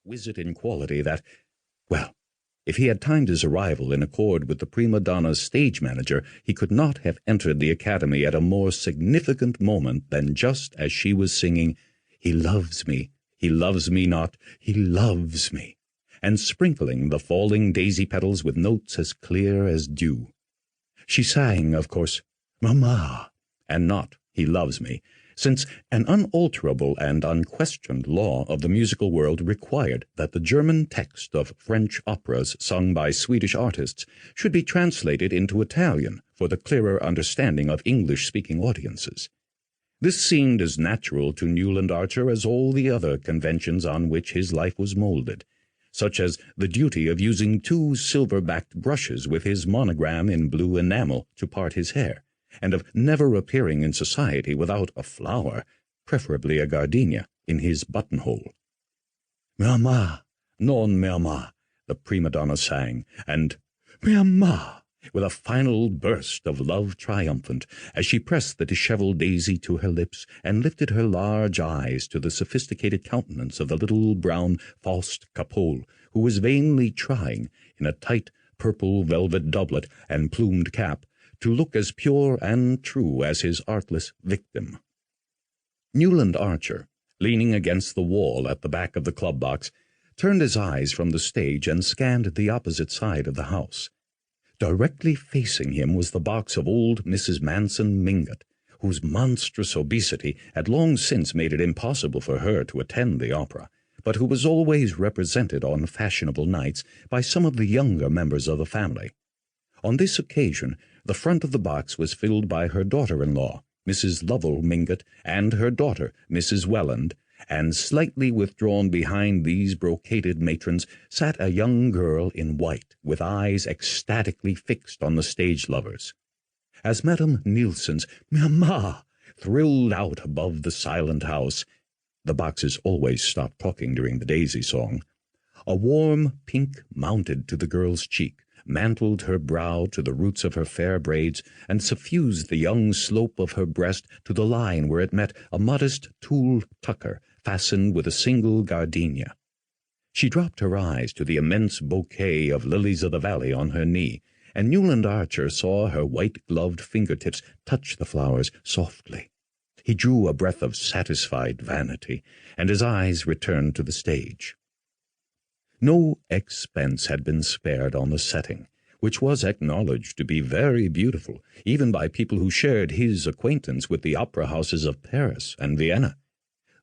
exquisite in quality that, well, if he had timed his arrival in accord with the prima donna's stage manager, he could not have entered the academy at a more significant moment than just as she was singing, "He loves me not, he loves me," and sprinkling the falling daisy petals with notes as clear as dew. She sang, of course, "Mamma," and not "He loves me," since an unalterable and unquestioned law of the musical world required that the German text of French operas sung by Swedish artists should be translated into Italian for the clearer understanding of English-speaking audiences. This seemed as natural to Newland Archer as all the other conventions on which his life was molded, such as the duty of using 2 silver-backed brushes with his monogram in blue enamel to part his hair, and of never appearing in society without a flower, preferably a gardenia, in his buttonhole. "Mamma, non mamma," the prima donna sang, and "Mamma," with a final burst of love triumphant, as she pressed the dishevelled daisy to her lips and lifted her large eyes to the sophisticated countenance of the little brown Faust Capole, who was vainly trying, in a tight purple velvet doublet and plumed cap, to look as pure and true as his artless victim. Newland Archer, leaning against the wall at the back of the club box, turned his eyes from the stage and scanned the opposite side of the house. Directly facing him was the box of old Mrs. Manson Mingott, whose monstrous obesity had long since made it impossible for her to attend the opera, but who was always represented on fashionable nights by some of the younger members of the family. On this occasion, the front of the box was filled by her daughter-in-law, Mrs. Lovell Mingott, and her daughter, Mrs. Welland, and slightly withdrawn behind these brocaded matrons sat a young girl in white, with eyes ecstatically fixed on the stage lovers. As Madame Nielsen's "Mamma" thrilled out above the silent house, the boxes always stopped talking during the daisy song, a warm pink mounted to the girl's cheek, mantled her brow to the roots of her fair braids, and suffused the young slope of her breast to the line where it met a modest tulle tucker fastened with a single gardenia. She dropped her eyes to the immense bouquet of lilies of the valley on her knee, and Newland Archer saw her white-gloved fingertips touch the flowers softly. He drew a breath of satisfied vanity, and his eyes returned to the stage. No expense had been spared on the setting, which was acknowledged to be very beautiful, even by people who shared his acquaintance with the opera houses of Paris and Vienna.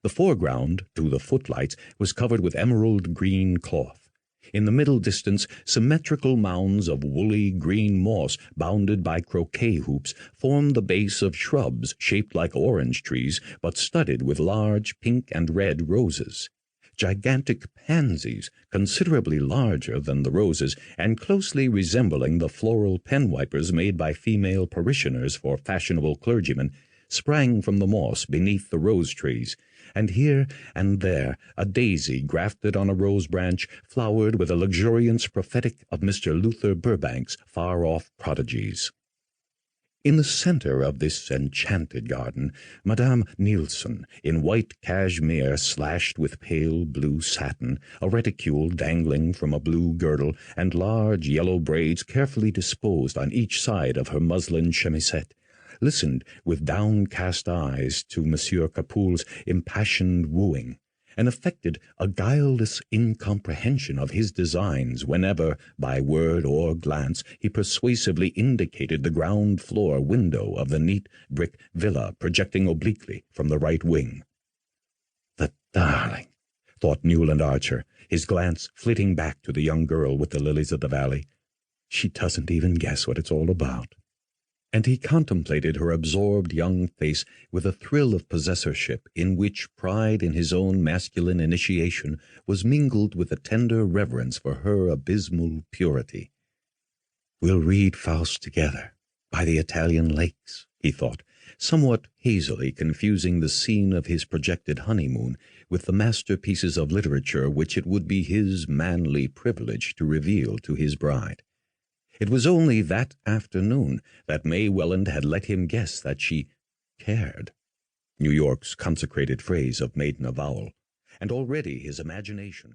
The foreground, to the footlights, was covered with emerald green cloth. In the middle distance, symmetrical mounds of woolly green moss, bounded by croquet hoops, formed the base of shrubs shaped like orange trees, but studded with large pink and red roses. Gigantic pansies, considerably larger than the roses, and closely resembling the floral pen-wipers made by female parishioners for fashionable clergymen, sprang from the moss beneath the rose-trees, and here and there a daisy grafted on a rose-branch flowered with a luxuriance prophetic of Mr. Luther Burbank's far-off prodigies. In the centre of this enchanted garden, Madame Nielsen, in white cashmere slashed with pale blue satin, a reticule dangling from a blue girdle, and large yellow braids carefully disposed on each side of her muslin chemisette, listened with downcast eyes to Monsieur Capoul's impassioned wooing, and affected a guileless incomprehension of his designs whenever, by word or glance, he persuasively indicated the ground-floor window of the neat brick villa projecting obliquely from the right wing. "The darling," thought Newland Archer, his glance flitting back to the young girl with the lilies of the valley. "She doesn't even guess what it's all about." And he contemplated her absorbed young face with a thrill of possessorship in which pride in his own masculine initiation was mingled with a tender reverence for her abysmal purity. "We'll read Faust together, by the Italian lakes," he thought, somewhat hazily confusing the scene of his projected honeymoon with the masterpieces of literature which it would be his manly privilege to reveal to his bride. It was only that afternoon that May Welland had let him guess that she cared, New York's consecrated phrase of maiden avowal, and already his imagination